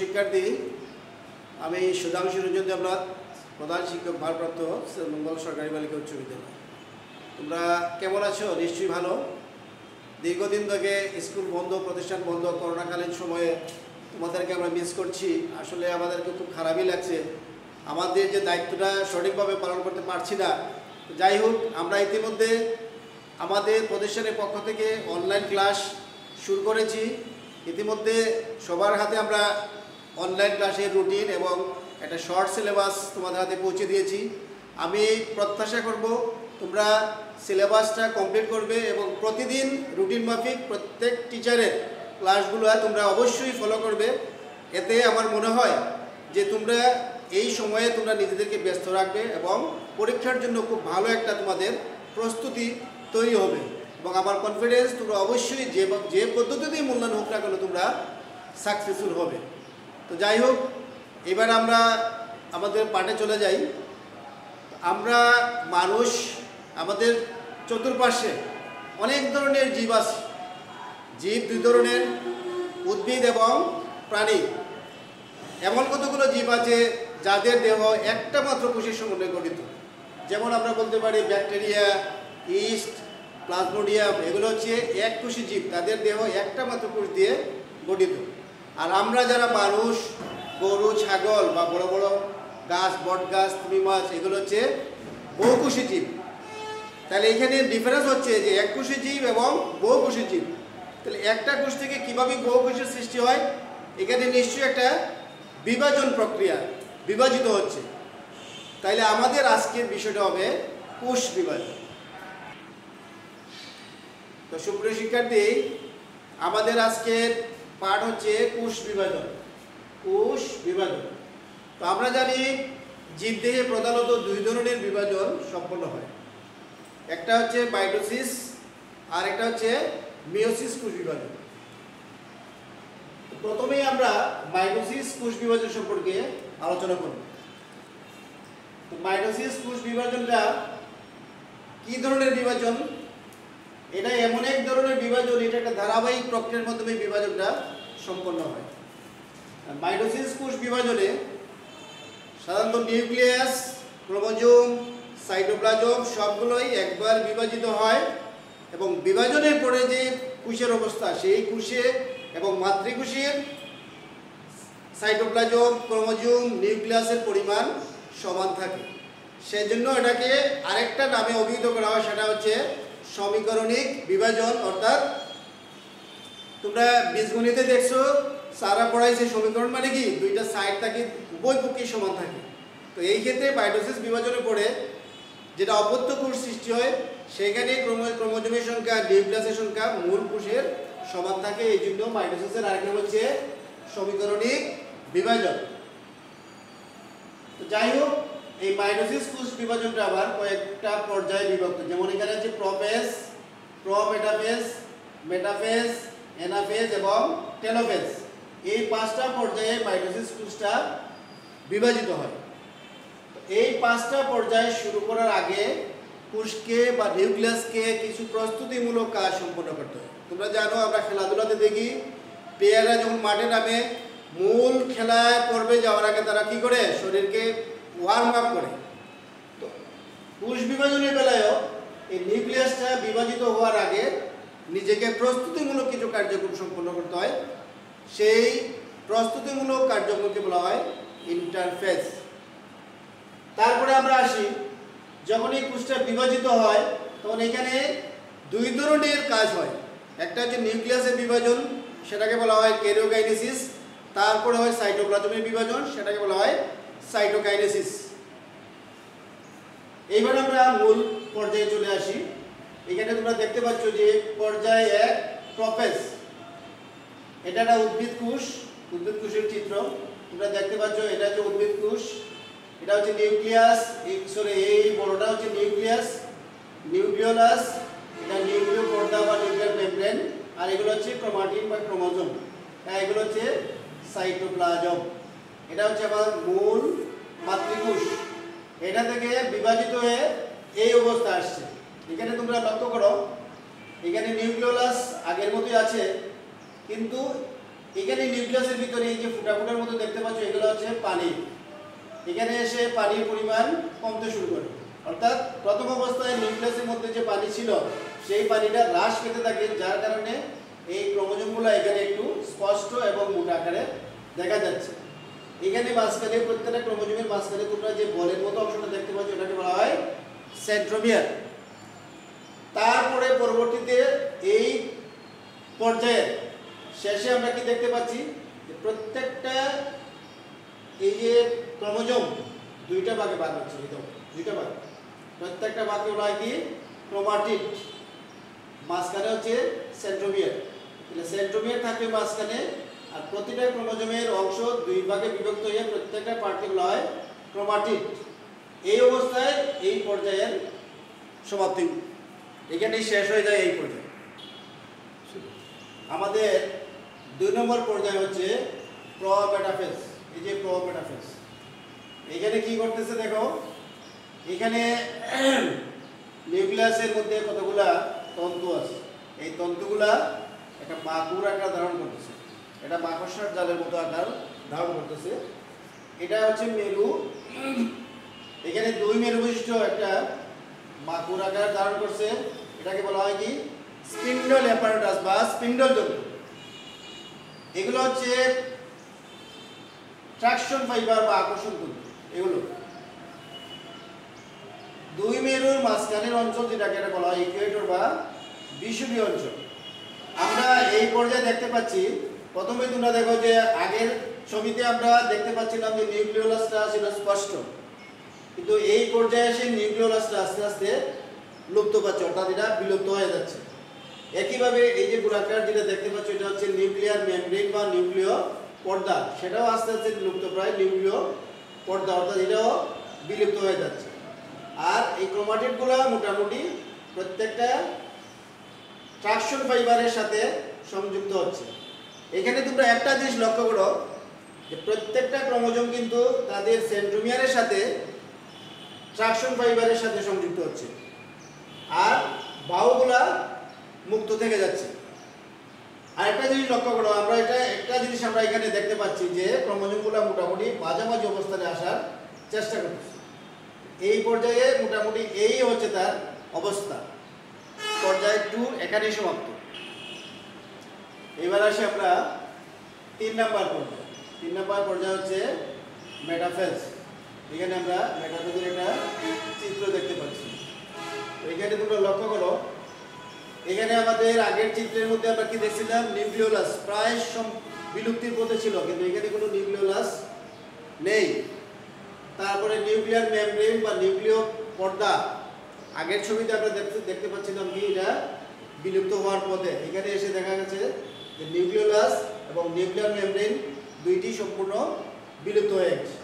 শিক্ষার্থী, আমি সুধাংশু রঞ্জন দেবনাথ, প্রধান শিক্ষক ভারপ্রাপ্ত মঙ্গল সরকারি বালিকা উচ্চ বিদ্যালয়। তোমরা কেমন আছো? নিশ্চয়ই ভালো। দীর্ঘদিন থেকে স্কুল বন্ধ, প্রতিষ্ঠান বন্ধ, করোনাকালীন সময়ে তোমাদেরকে আমরা মিস করছি। আসলে আমাদেরকে খুব খারাপই লাগছে, আমাদের যে দায়িত্বটা সঠিকভাবে পালন করতে পারছি না। যাই হোক, আমরা ইতিমধ্যে আমাদের প্রতিষ্ঠানের পক্ষ থেকে অনলাইন ক্লাস শুরু করেছি। ইতিমধ্যে সবার হাতে আমরা অনলাইন ক্লাসের রুটিন এবং একটা শর্ট সিলেবাস তোমাদের হাতে পৌঁছে দিয়েছি। আমি প্রত্যাশা করব তোমরা সিলেবাসটা কমপ্লিট করবে এবং প্রতিদিন রুটিন মাফিক প্রত্যেক টিচারের ক্লাসগুলো তোমরা অবশ্যই ফলো করবে। এতে আমার মনে হয় যে তোমরা এই সময়ে তোমরা নিজেদেরকে ব্যস্ত রাখবে এবং পরীক্ষার জন্য খুব ভালো একটা তোমাদের প্রস্তুতি তৈরি হবে এবং আমার কনফিডেন্স তোমরা অবশ্যই যে পদ্ধতিতেই মূল্যায়ন হোক না কেন তোমরা সাকসেসফুল হবে। তো যাই হোক, এবার আমরা আমাদের পাঠে চলে যাই। আমরা মানুষ, আমাদের চতুর্পাশে অনেক ধরনের জীব আছে। জীব দুই ধরনের, উদ্ভিদ এবং প্রাণী। এমন কতগুলো জীব আছে যাদের দেহ একটা মাত্র কোষের সমন্বয়ে গঠিত। যেমন আমরা বলতে পারি ব্যাকটেরিয়া, ইস্ট, প্লাজমোডিয়াম, এগুলো হচ্ছে এক কোষী জীব, তাদের দেহ একটা মাত্র কোষ দিয়ে গঠিত। আর আমরা যারা মানুষ, গরু, ছাগল বা বড় বড় গাছ, বট গাছ, তিমি মাছ, এগুলো হচ্ছে বহুকোষী জীব। তাহলে এখানে ডিফারেন্স হচ্ছে যে এককোষী জীব এবং বহুকোষী জীব। তাহলে একটা কোষ থেকে কীভাবে বহুকোষের সৃষ্টি হয়? এখানে নিশ্চয়ই একটা বিভাজন প্রক্রিয়া, বিভাজিত হচ্ছে। তাইলে আমাদের আজকের বিষয়টা হবে কোষ বিভাজন। তো সুপ্রিয় শিক্ষার্থী, আমাদের আজকের পাঠ হচ্ছে কোষ বিভাজন। কোষ বিভাজন। তো আমরা জানি জীবদেহে প্রধানত দুই ধরনের বিভাজন সম্পন্ন হয়। একটা হচ্ছে মাইটোসিস আর একটা হচ্ছে মিওসিস কোষ বিভাজন। প্রথমেই আমরা মাইটোসিস কোষ বিভাজন সম্পর্কে আলোচনা করব। তো মাইটোসিস কোষ বিভাজনটা কি ধরনের বিভাজন? এটা এমন এক ধরনের বিভাজন, এটা একটা ধারাবাহিক প্রক্রিয়ার মাধ্যমে বিভাজনটা সম্পন্ন হয়। মাইটোসিস কোষ বিভাজনে সাধারণত নিউক্লিয়াস, ক্রোমোজোম, সাইটোপ্লাজম সবগুলোই একবার বিভাজিত হয় এবং বিভাজনের পরে যে কোষের অবস্থা, সেই কোষে এবং মাতৃকোষের সাইটোপ্লাজম, ক্রোমোজোম, নিউক্লিয়াসের পরিমাণ সমান থাকে। সেজন্য এটাকে আরেকটা নামে অভিহিত করা হয়, সেটা হচ্ছে সমীকরণিক বিভাজন। অর্থাৎ তোমরা বীজগণিতে দেখছো, সারা পড়াইছে সমীকরণ মানে কি, দুইটা সাইড থাকে, উভয় পক্ষেই সমান থাকে। তো এই ক্ষেত্রে মাইটোসিস বিভাজনের পরে যেটা অপত্য কোষ সৃষ্টি হয়, সেখানে ক্রোমোজোমের সংখ্যা, নিউক্লিয়াসের সংখ্যা মূল কোষের সমান থাকে। এই জন্য মাইটোসিসের আরেক নাম হচ্ছে সমীকরণিক বিভাজন। তো যাই হোক, এই মাইটোসিস কোষ বিভাজনটা আবার কয়েকটা পর্যায়ে বিভক্ত। যেমন এখানে আছে প্রোফেজ, প্রোমেটাফেজ, মেটাফেজ, অ্যানাফেজ এবং টেলোফেজ। এই পাঁচটা পর্যায়ে মাইটোসিস কোষটা বিভাজিত হয়। এই পাঁচটা পর্যায়ে শুরু করার আগে কোষকে বা নিউক্লিয়াসকে কিছু প্রস্তুতিমূলক কাজ সম্পন্ন করতে হয়। তোমরা জানো, আমরা খেলাধুলাতে দেখি প্লেয়াররা যখন মাঠে নামে, মূল খেলায় পর্বে যাওয়ার আগে তারা কি করে? শরীরকে ওয়ার্ম আপ করে। তো কোষ বিভাজনের বেলায়ও এই নিউক্লিয়াসটা বিভাজিত হওয়ার আগে নিজেকে প্রস্তুতিমূলক কিছু কার্যক্রম সম্পন্ন করতে হয়। সেই প্রস্তুতিমূলক কার্যক্রমকে বলা হয় ইন্টারফেজ। তারপরে আমরা আসি, যখন এই কোষটা বিভাজিত হয় তখন এখানে দুই ধরনের কাজ হয়। একটা হচ্ছে নিউক্লিয়াসের বিভাজন, সেটাকে বলা হয় ক্যারিওকাইনেসিস। তারপরে হয় সাইটোপ্লাজমের বিভাজন, সেটাকে বলা হয় সাইটোকাইনেসিস। এইবার আমরা মূল পর্যায়ে চলে আসি। এখানে তোমরা দেখতে পাচ্ছ যে পর্যায়ে এক প্রোফেজ। এটা একটা উদ্ভিদ কোষ, উদ্ভিদ কোষের চিত্র তোমরা দেখতে পাচ্ছ। এটা হচ্ছে উদ্ভিদ কোষ, এটা হচ্ছে নিউক্লিয়াস, এই বড়টা হচ্ছে নিউক্লিয়াস, নিউক্লিওলাস, এটা নিউক্লিয় পর্দা বা নিউক্লিয়ার মেমব্রেন, আর এগুলো হচ্ছে ক্রোমাটিন বা ক্রোমোজোম, এগুলো হচ্ছে সাইটোপ্লাজম। এটা হচ্ছে আমার মূল মাতৃকোষ। এটা থেকে বিভাজিত হয়ে এই অবস্থা আসছে। এখানে তোমরা লক্ষ্য করো, এখানে নিউক্লিওলাস আগের মতোই আছে, কিন্তু এখানে নিউক্লিয়াসের ভিতরে এই যে ফুটা ফুটার মতো দেখতে পাচ্ছ এগুলো হচ্ছে পানি। এখানে এসে পানির পরিমাণ কমতে শুরু করে, অর্থাৎ প্রথম অবস্থায় নিউক্লিয়াসের মধ্যে যে পানি ছিল সেই পানিটা হ্রাস পেতে থাকে, যার কারণে এই ক্রোমোজোমগুলো এখানে একটু স্পষ্ট এবং মোটা আকারে দেখা যাচ্ছে। এখানে মাঝখানে প্রত্যেকটা ক্রোমোজোমের মাঝখানে তোমরা যে বলের মতো অংশটা দেখতে পাচ্ছ এটাকে বলা হয় সেন্ট্রোমিয়ার। তারপরে পরবর্তীতে এই পর্যায়ে শেষে আমরা কি দেখতে পাচ্ছি, প্রত্যেকটা এই যে ক্রোমোজোম দুইটা ভাগে ভাগ হচ্ছে, দুইটা ভাগ, প্রত্যেকটা ভাগে বলা হয় কি ক্রোমাটিড, মাঝখানে হচ্ছে সেন্ট্রোমিয়ার। তাহলে সেন্ট্রোমিয়ার থাকবে মাঝখানে, আর প্রতিটা ক্রোমোজোমের অংশ দুই ভাগে বিভক্ত হয়ে প্রত্যেকটা পার্টকে বলা হয় ক্রোমাটিড। এই অবস্থায় এই পর্যায়ের সমাপ্তি, এখানেই শেষ হয়ে যায় এই পর্যায়ে। আমাদের 2 নম্বর পর্যায় হচ্ছে প্রোমেটাফেজ। এই যে প্রোমেটাফেজ, এখানে কি করতেছে দেখো, এখানে নিউক্লিয়াসের মধ্যে কতগুলা তন্তু আছে, এই তন্তুগুলা একটা মাকুর আকার ধারণ করতেছে, এটা মাকড়সার জালের মতো আকার ধারণ করতেছে। এটা হচ্ছে মেরু, এখানে 2 মেরু বিশিষ্ট একটা মাকুর আকার ধারণ করছে, এটাকে বলা হয় কি স্পিন্ডল অ্যাপারেটাস বা স্পিন্ডল তন্তু। এগুলো হচ্ছে ট্রাকশন ফাইবার বা আকর্ষণ তন্তু। এগুলো 2 মেরুর মাঝখানের অঞ্চল যেটাকে বলা হয় ইকুয়েটর বা বিষুবীয় অঞ্চল। আমরা এই পর্যায়ে দেখতে পাচ্ছি, প্রথমে তোমরা দেখো যে আগের ছবিতে আমরা দেখতে পাচ্ছিলাম যে নিউক্লিওলাসটা ছিল স্পষ্ট, কিন্তু এই পর্যায়ে এসে নিউক্লিওলাসটা আস্তে আস্তে লুপ্ত পাচ্ছে, অর্থাৎ এটা বিলুপ্ত হয়ে যাচ্ছে। একইভাবে এই যে গোলাকার যেটা দেখতে পাচ্ছ এটা হচ্ছে নিউক্লিয়ার মেমব্রেন বা নিউক্লিয় পর্দা, সেটাও আস্তে আস্তে লুপ্ত প্রায় নিউক্লিয় পর্দা, অর্থাৎ এটাও বিলুপ্ত হয়ে যাচ্ছে। আর এই ক্রোমাটিডগুলো মোটামুটি প্রত্যেকটা ট্রাকশন ফাইবারের সাথে সংযুক্ত হচ্ছে। এখানে তোমরা একটা জিনিস লক্ষ্য করো যে প্রত্যেকটা ক্রোমোজোম কিন্তু তাদের সেন্ট্রোমিয়ারের সাথে ট্রাকশন ফাইবারের সাথে সংযুক্ত হচ্ছে, আর বাহুগুলা মুক্ত থেকে যাচ্ছে। আর একটা জিনিস লক্ষ্য করো, আমরা একটা জিনিস আমরা এখানে দেখতে পাচ্ছি যে ক্রোমোজোমগুলো মোটামুটি মাঝামাঝি অবস্থানে আসার চেষ্টা করতেছে। এই পর্যায়ে মোটামুটি এই হচ্ছে তার অবস্থা। পর্যায় 2 এখানেই সমাপ্ত। এবার আসি আমরা 3 নম্বর পর্যায়ে। 3 নম্বর পর্যায় হচ্ছে মেটাফেজ। এখানে আমরা মেটাফেজের একটা চিত্র দেখতে পাচ্ছি। এখানে তোমরা লক্ষ্য করো, এখানে আমাদের আগের চিত্রের মধ্যে আমরা কি দেখছিলাম, নিউক্লিওলাস প্রায় বিলুপ্তির পথে ছিল, কিন্তু এখানে কোনো নিউক্লিওলাস নেই। তারপরে নিউক্লিয়ার মেমব্রেন বা নিউক্লিয় পর্দা, আগের ছবিতে আমরা দেখতে পাচ্ছিলাম কি এটা বিলুপ্ত হওয়ার পথে। এখানে এসে দেখা গেছে যে নিউক্লিওলাস এবং নিউক্লিয়ার মেমব্রেন দুইটি সম্পূর্ণ বিলুপ্ত হয়ে গেছে।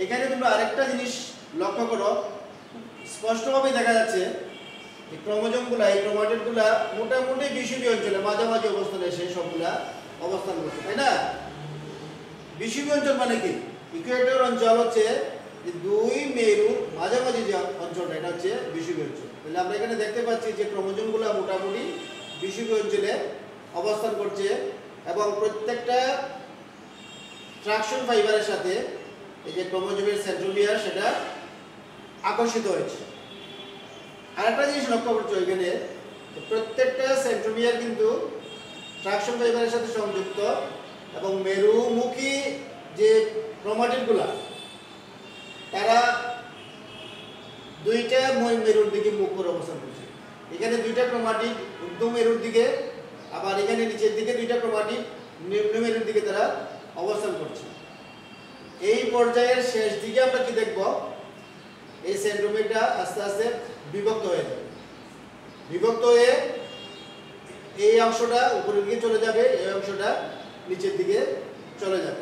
এখানে তোমরা আরেকটা জিনিস লক্ষ্য করো, স্পষ্টভাবে দেখা যাচ্ছে যে ক্রোমোজোমগুলা, এই ক্রোমাটিডগুলা মোটামুটি বিষুবীয় অঞ্চলে মাঝামাঝি অবস্থানে এসে সবগুলা অবস্থান করছে, তাই না? বিষুবীয় অঞ্চল মানে কি, ইকুয়েটর অঞ্চল হচ্ছে যে 2 মেরুর মাঝামাঝি যে অঞ্চলটা, এটা হচ্ছে বিষুবীয় অঞ্চল। তাহলে আমরা এখানে দেখতে পাচ্ছি যে ক্রোমোজোমগুলা মোটামুটি বিষুবীয় অঞ্চলে অবস্থান করছে, এবং প্রত্যেকটা ট্রাকশন ফাইবারের সাথে এই যে ক্রোমোজোমের সেন্ট্রোমিয়ার সেটা আকর্ষিত হয়েছে। আরেকটা জিনিস লক্ষ্য করছো, এখানে প্রত্যেকটা সেন্ট্রোমিয়ার কিন্তু ট্রাকশন ফাইবারের সাথে সংযুক্ত, এবং মেরুমুখী যে ক্রোমাটিডগুলা তারা দুইটা মেরুর দিকে মুখ করে অবস্থান করছে। এখানে 2টা ক্রোমাটিড ঊর্ধ্ব মেরুর দিকে, আবার এখানে নিচের দিকে 2টা ক্রোমাটিড নিম্ন মেরুর দিকে তারা অবস্থান করছে। এই পর্যায়ের শেষ দিকে আমরা কি দেখব, এই সেন্ট্রোমিয়ারটা আস্তে আস্তে বিভক্ত হয়ে যাবে। বিভক্ত হয়ে এই অংশটা উপরের দিকে চলে যাবে, এই অংশটা নিচের দিকে চলে যাবে।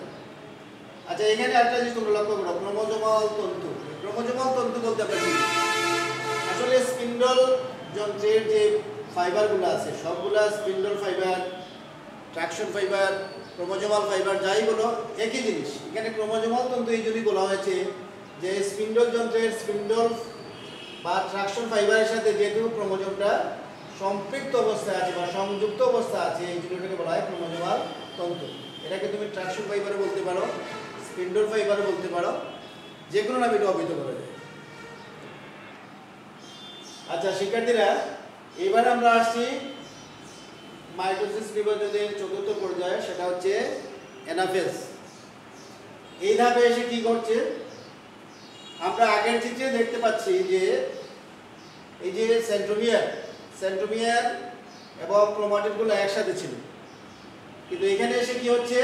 আচ্ছা, এখানে একটা জিনিস তোমরা লক্ষ্য করো, ক্রোমোজোমাল তন্তু। ক্রোমোজোমাল তন্তু বলতে আমরা কি, আসলে স্পিন্ডল যন্ত্রের যে ফাইবারগুলো আছে সবগুলা spindle fibre, traction fibre, chromosomal fibre যাই বলো একই জিনিস। এখানে ক্রোমোজোমাল তন্তু এই জন্যই বলা হয়েছে যে স্পিন্ডল যন্ত্রের স্পিন্ডল বা ট্রাকশন ফাইবারের সাথে যেহেতু ক্রোমোজোমটা সম্পৃক্ত অবস্থায় আছে বা সংযুক্ত অবস্থা আছে, এই জন্য এটাকে বলা হয় ক্রোমোজোমাল তন্তু। এটাকে তুমি ট্রাকশন ফাইবারও বলতে পারো, স্পিন্ডল ফাইবারও বলতে পারো, যে কোনো নামে এটা অভিহিত করা যায়। আচ্ছা শিক্ষার্থীরা, এবার আমরা আসছি মাইটোসিস বিভাজনের চতুর্থ পর্যায়ে, সেটা হচ্ছে অ্যানাফেজ। এই ধাপে এসে কি করছে, আমরা আগের চিত্রে দেখতে পাচ্ছি যে এই যে সেন্ট্রোমিয়ার এবং ক্রোমাটিডগুলো একসাথে ছিল, কিন্তু এখানে এসে কি হচ্ছে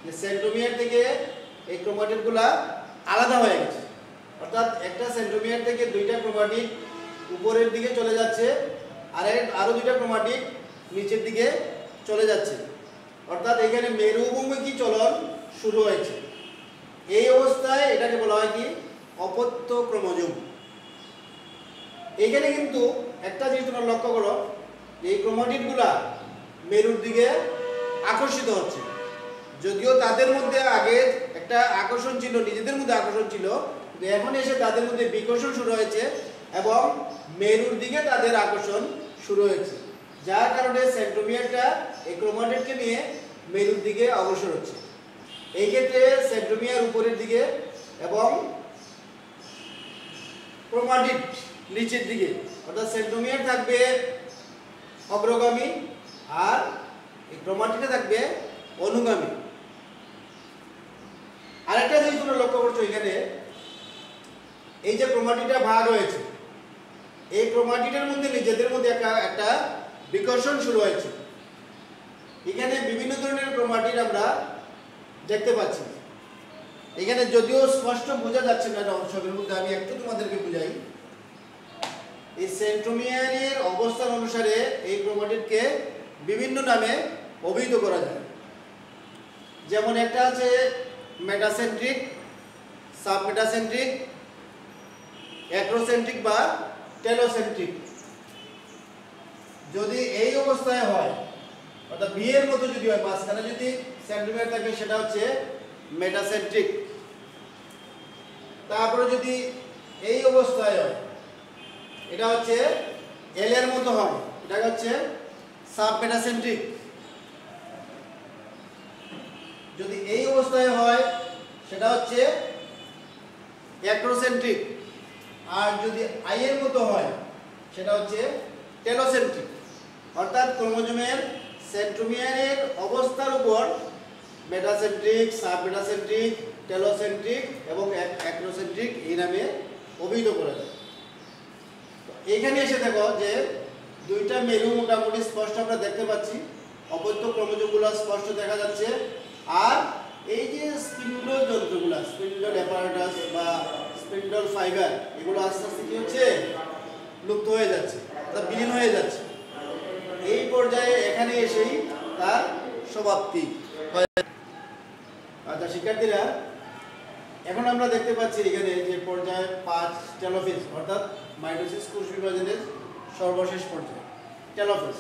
যে সেন্ট্রোমিয়ার থেকে এই ক্রোমাটিডগুলো আলাদা হয়ে গেছে। অর্থাৎ একটা সেন্ট্রোমিয়ার থেকে দুইটা ক্রোমাটিড উপরের দিকে চলে যাচ্ছে, আর আরো দুইটা ক্রোমাটিড নিচের দিকে চলে যাচ্ছে। অর্থাৎ এখানে মেরুভূমিকী চলন শুরু হয়েছে। এই অবস্থায় এটাকে বলা হয় কি, অপত্য ক্রোমোজোম। এখানে কিন্তু একটা জিনিস তোমরা লক্ষ্য করো, এই ক্রোমাটিডগুলা মেরুর দিকে আকর্ষিত হচ্ছে। যদিও তাদের মধ্যে আগে একটা আকর্ষণ ছিল, নিজেদের মধ্যে আকর্ষণ ছিল, কিন্তু এখন এসে তাদের মধ্যে বিকর্ষণ শুরু হয়েছে এবং মেরুর দিকে তাদের আকর্ষণ শুরু হয়েছে, যার কারণে সেন্ট্রোমিয়ারটা এই ক্রোমাটিডকে নিয়ে মেরুর দিকে অগ্রসর হচ্ছে। এই ক্ষেত্রে সেন্ট্রোমিয়ার উপরের দিকে এবং ক্রোমাটিড নিচের দিকে, অর্থাৎ সেন্ট্রোমিয়ার থাকবে অগ্রগামী আর এই ক্রোমাটিডে থাকবে অনুগামী। আরেকটা জিনিস তোমরা লক্ষ্য করছো, এখানে এই যে ক্রোমাটিডটা ভাগ হয়েছে, এই ক্রোমাটিডের মধ্যে নিজেদের মধ্যে একটা বিকর্ষণ শুরু হয়েছে। এখানে বিভিন্ন ধরনের ক্রোমাটিড আমরা দেখতে পাচ্ছি। এখানে যদিও স্পষ্ট বোঝা যাচ্ছে না ছবির মধ্যে, আমি একটু তোমাদেরকে বুঝাই। এই সেন্ট্রোমিয়ারের অবস্থান অনুসারে এই ক্রোমাটিডকে বিভিন্ন নামে অভিহিত করা যায়। যেমন একটা আছে মেটাসেন্ট্রিক, সাবমেটাসেন্ট্রিক, অ্যাক্রোসেন্ট্রিক বা টেলোসেন্ট্রিক। যদি এই অবস্থায় হয়, অর্থাৎ বি এর মতো যদি হয়, মাঝখানে যদি সেন্ট্রোমিয়ার থাকে, সেটা হচ্ছে মেটাসেন্ট্রিক। তারপরে যদি এই অবস্থায় হয়, এটা হচ্ছে এল এর মতো হয়, এটা হচ্ছে সাবমেটাসেন্ট্রিক। যদি এই অবস্থায় হয়, সেটা হচ্ছে অ্যাক্রোসেন্ট্রিক। আর যদি আই এর মতো হয়, সেটা হচ্ছে টেলোসেন্ট্রিক। অর্থাৎ ক্রোমোজোমের সেন্ট্রোমিয়ারের অবস্থার উপর মেটাসেন্ট্রিক, সাবমেটাসেন্ট্রিক, টেলোসেন্ট্রিক এবং অ্যাক্রোসেন্ট্রিক এই নামে অভিহিত করা যায়। এখানে এসে দেখো যে দুইটা মেরু মোটামুটি স্পষ্ট আমরা দেখতে পাচ্ছি, অপত্য ক্রোমোজোমগুলো স্পষ্ট দেখা যাচ্ছে। আর এই যে স্পিন্ডল যন্ত্রগুলো, স্পিন্ডল অ্যাপারেটাস বা স্পিন্ডল ফাইবার, এগুলো আস্তে আস্তে কি হচ্ছে, লুপ্ত হয়ে যাচ্ছে, তা বিলীন হয়ে যাচ্ছে। এই পর্যায়ে এখানে এসেই তার সমাপ্তি। আচ্ছা শিক্ষার্থীরা, এখন আমরা দেখতে পাচ্ছি এখানে যে পর্যায়ে 5 টেলোফেজ, অর্থাৎ মাইটোসিস কোষ বিভাজনের সর্বশেষ পর্যায়ে টেলোফেজ।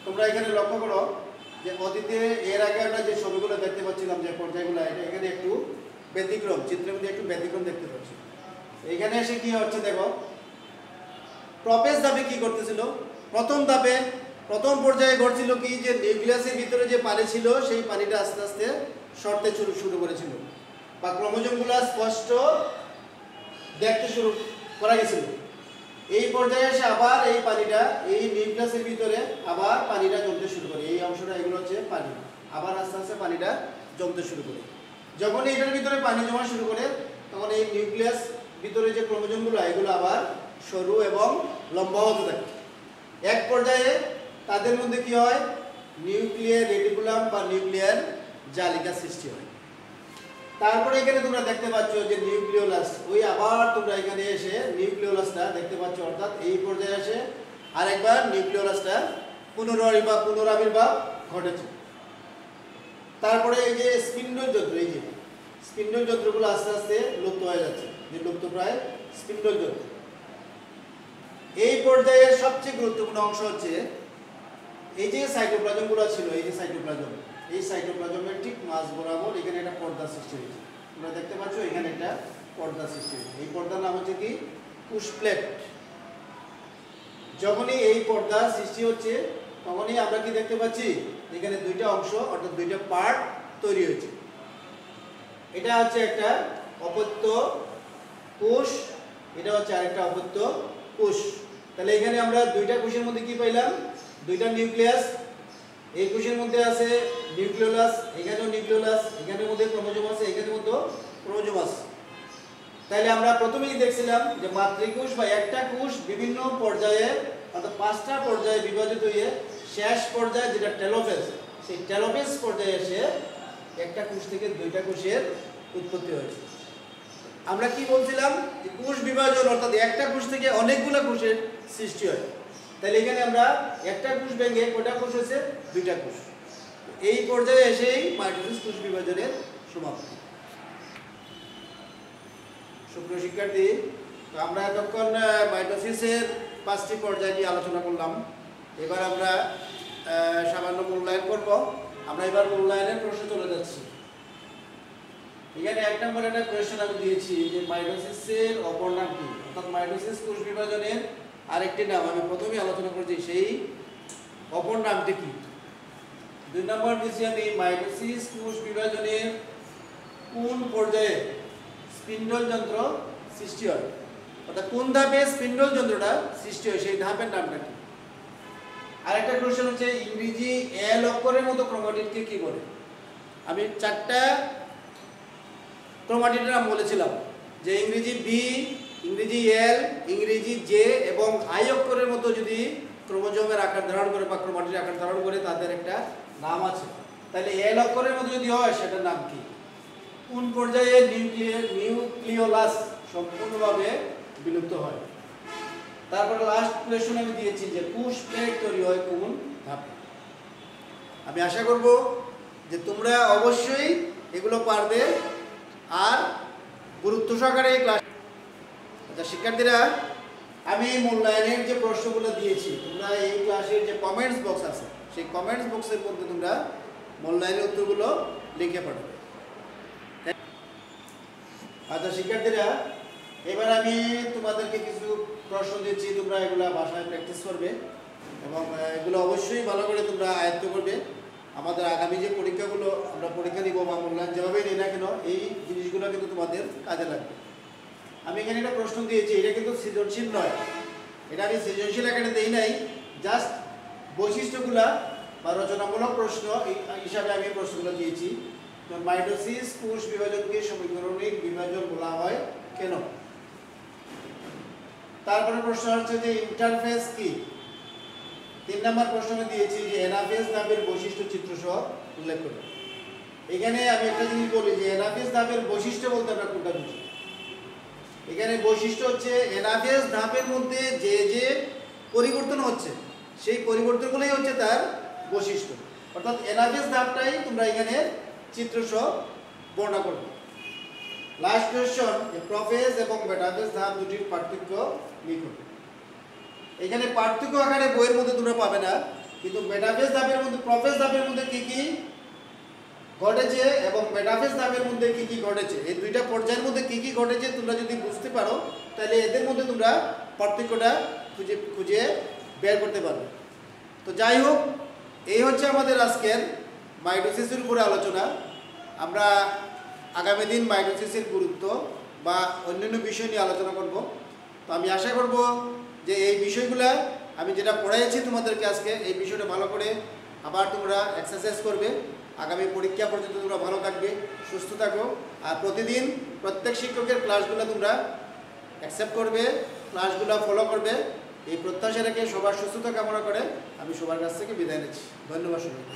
তোমরা এখানে লক্ষ্য করো যে অতীতে এর আগে আমরা যে ছবিগুলো দেখতে পাচ্ছিলাম, যে পর্যায়গুলো, এটা এখানে একটু ব্যতিক্রম, চিত্রের মধ্যে একটু ব্যতিক্রম দেখতে পাচ্ছি। এখানে এসে কি হচ্ছে দেখো, প্রোপেজ ধাপে কি করতেছিল, প্রথম পর্যায়ে ঘটছিল কি, যে নিউক্লিয়াসের ভিতরে যে পানি ছিল, সেই পানিটা আস্তে আস্তে সরতে শুরু করেছিল, বা ক্রোমোজোমগুলো স্পষ্ট দেখতে শুরু করা গেছিল। এই পর্যায়ে এসে আবার এই পানিটা, এই নিউক্লিয়াসের ভিতরে আবার পানিটা জমতে শুরু করে। এই অংশটা, এগুলো হচ্ছে পানি, আবার আস্তে আস্তে পানিটা জমতে শুরু করে। যখন এটার ভিতরে পানি জমা শুরু করে, তখন এই নিউক্লিয়াস ভিতরে যে ক্রোমোজোমগুলো, এগুলো আবার সরু এবং লম্বা হতে থাকে। এক পর্যায়ে তাদের মধ্যে কি হয়, নিউক্লিয়ার রেটিকুলাম বা নিউক্লিয়ার জালিকা সৃষ্টি হয়। তারপরে এখানে তোমরা দেখতে পাচ্ছ যে নিউক্লিওলাস, ওই আবার তোমরা এখানে এসে নিউক্লিওলাসটা দেখতে পাচ্ছ। অর্থাৎ এই পর্যায়ে এসে আরেকবার নিউক্লিওলাসটা পুনরাবির্ভাব ঘটেছে। তারপরে এই যে স্পিন্ডল যন্ত্র, এই যে স্পিন্ডল যন্ত্রগুলো আস্তে আস্তে লুপ্ত হয়ে যাচ্ছে, যে লুপ্তপ্রায় স্পিন্ডল যন্ত্র। এই পর্যায়ের সবচেয়ে গুরুত্বপূর্ণ অংশ হচ্ছে এই যে সাইটোপ্লাজমগুলো ছিল, এই যে সাইটোপ্লাজম, এই সাইটোপ্লাজমের ঠিক মাঝ বরাবর এখানে একটা পর্দা সৃষ্টি হয়েছে। তোমরা দেখতে পাচ্ছ এখানে একটা পর্দা সৃষ্টি হয়েছে। এই পর্দার নাম হচ্ছে কি, পুশ প্লেট। যখনই এই পর্দা সৃষ্টি হচ্ছে, তখনই আমরা কি দেখতে পাচ্ছি, এখানে দুইটা অংশ অর্থাৎ দুইটা পার্ট তৈরি হয়েছে। এটা হচ্ছে একটা অপত্য কোষ, এটা হচ্ছে আরেকটা অপত্য কোষ। তাহলে এখানে আমরা দুইটা কোষের মধ্যে কি পাইলাম? দুইটা নিউক্লিয়াস। এই কোষের মধ্যে আছে নিউক্লিওলাস, এখানেও নিউক্লিওলাস, এখানের মধ্যে ক্রোমোজোম আছে, এখানের মধ্যে ক্রোমোজোম আছে। তাহলে আমরা প্রথমেই দেখছিলাম যে মাতৃকোষ বা একটা কোষ বিভিন্ন পর্যায়ে অর্থাৎ 5টা পর্যায়ে বিভাজিত হয়ে শেষ পর্যায়ে যেটা টেলোফেজ, সেই টেলোফেজ পর্যায়ে এসে একটা কোষ থেকে দুইটা কোষের উৎপত্তি হয়েছে। আমরা কি বলছিলাম যে কোষ বিভাজন অর্থাৎ একটা কোষ থেকে অনেকগুলো কোষের সৃষ্টি হয়। তাহলে এখানে আমরা একটা কোষ ভেঙে কয়টা কোষ হয়েছে? দুইটা কোষ। এই পর্যায়ে এসেই মাইটোসিস কোষ বিভাজনের সমাপ্তি। সুপ্রিয় শিক্ষার্থী, তো আমরা এতক্ষণ মাইটোসিসের 5টি পর্যায় নিয়ে আলোচনা করলাম। এবার আমরা সামান্য মূল্যায়ন করব। আমরা এবার মূল্যায়নের প্রশ্ন চলে যাচ্ছি। এখানে 1 নম্বর একটা কোয়েশ্চেন আমি দিয়েছি যে মাইটোসিসের অপর নাম কি, অর্থাৎ মাইটোসিস কোষ বিভাজনের আরেকটি নাম আমি প্রথমেই আলোচনা করছি, সেই অপর নামটি কি। 2 নম্বর দিয়েছি আমি মাইটোসিস কোষ বিভাজনের কোন পর্যায়ে স্পিন্ডল যন্ত্র সৃষ্টি হয়, অর্থাৎ কোন ধাপে স্পিন্ডল যন্ত্রটা সৃষ্টি হয় সেই ধাপের নামটা কি। আরেকটা কোশ্চেন হচ্ছে ইংরেজি এল অক্ষরের মতো ক্রোমাটিডকে কি বলে। আমি 4টা ক্রোমাটিডের নাম বলেছিলাম যে ইংরেজি বি, ইংরেজি এল, ইংরেজি জে এবং আই অক্ষরের মতো যদি ক্রোমোজোমের আকার ধারণ করে বা ক্রোমাটিডের আকার ধারণ করে তাদের একটা নাম আছে। তাহলে এল অক্ষরের মতো যদি হয় সেটার নাম কি। কোন পর্যায়ে নিউক্লিওলাস সম্পূর্ণভাবে বিলুপ্ত হয়। তারপরে লাস্ট কোয়েশ্চন আমি দিয়েছি যে কোষ প্লেট তৈরি হয় কোন ধাপে। আমি আশা করব যে তোমরা অবশ্যই এগুলো পারবে আর গুরুত্ব সহকারে এই ক্লাস। আচ্ছা শিক্ষার্থীরা, আমি মূল্যায়নের যে প্রশ্নগুলো দিয়েছি তোমরা এই ক্লাসের যে কমেন্টস বক্স আছে সেই কমেন্টস বক্সের মধ্যে তোমরা মূল্যায়নের উত্তরগুলো লিখে পাঠাবে। আচ্ছা শিক্ষার্থীরা, এবার আমি তোমাদেরকে কিছু প্রশ্ন দিচ্ছি, তোমরা এগুলো বাসায় প্র্যাকটিস করবে এবং এগুলো অবশ্যই ভালো করে তোমরা আয়ত্ত করবে। আমাদের আগামী যে পরীক্ষাগুলো আমরা পরীক্ষা দিব বা মূল্যায়ন যেভাবেই নিই না কেন এই জিনিসগুলো কিন্তু তোমাদের কাজে লাগবে। আমি এখানে একটা প্রশ্ন দিয়েছি, এটা কিন্তু সৃজনশীল নয়, এটা আমি সৃজনশীল এখানে দেই নাই, জাস্ট বৈশিষ্ট্যগুলা বা রচনামূলক প্রশ্ন হিসাবে আমি প্রশ্নগুলো দিয়েছি। মাইটোসিস কোষ বিভাজনকে সমীকরণিক বিভাজন বলা হয় কেন। তারপরে প্রশ্ন হচ্ছে যে ইন্টারফেস কি। 3 নম্বর প্রশ্ন আমি দিয়েছি যে এনাফেজ ধাপের বৈশিষ্ট্য চিত্র সহ উল্লেখ করুন। এখানে আমি একটা জিনিস বলি যে এনাফেজ ধাপের বৈশিষ্ট্য বলতে আমরা কোনটা বুঝি। এখানে বৈশিষ্ট্য হচ্ছে এনাফেজ ধাপের মধ্যে যে যে পরিবর্তন হচ্ছে সেই পরিবর্তনগুলোই হচ্ছে তার বৈশিষ্ট্য, অর্থাৎ এনাফেজ ধাপটাই তোমরা এখানে চিত্র সহ বর্ণনা করবে। লাস্ট কোয়েশ্চন যে প্রোফেজ এবং মেটাফেজ ধাপ দুটির পার্থক্য লিখো। এখানে পার্থক্য আকারে বইয়ের মধ্যে তোমরা পাবে না, কিন্তু মেটাফেজ ধাপের মধ্যে প্রোফেজ ধাপের মধ্যে কি কি ঘটেছে এবং মেটাফেজ ধাপের মধ্যে কি কি ঘটেছে, এই দুইটা পর্যায়ের মধ্যে কি কি ঘটেছে তোমরা যদি বুঝতে পারো তাহলে এদের মধ্যে তোমরা পার্থক্যটা খুঁজে বের করতে পারবে। তো যাই হোক, এই হচ্ছে আমাদের আজকের মাইটোসিসের উপরে আলোচনা। আমরা আগামী দিন মাইটোসিসের গুরুত্ব বা অন্যান্য বিষয় নিয়ে আলোচনা করব। তো আমি আশা করব যে এই বিষয়গুলো আমি যেটা পড়াইছি তোমাদেরকে আজকে, এই বিষয়টা ভালো করে আবার তোমরা এক্সারসাইজ করবে। আগামী পরীক্ষা পর্যন্ত তোমরা ভালো থাকবে, সুস্থ থাকো, আর প্রতিদিন প্রত্যেক শিক্ষকের ক্লাসগুলো তোমরা অ্যাকসেপ্ট করবে, ক্লাসগুলো ফলো করবে। এই প্রত্যাশা রেখে সবার সুস্থতা কামনা করে আমি সবার কাছ থেকে বিদায় নিচ্ছি। ধন্যবাদ সবাইকে।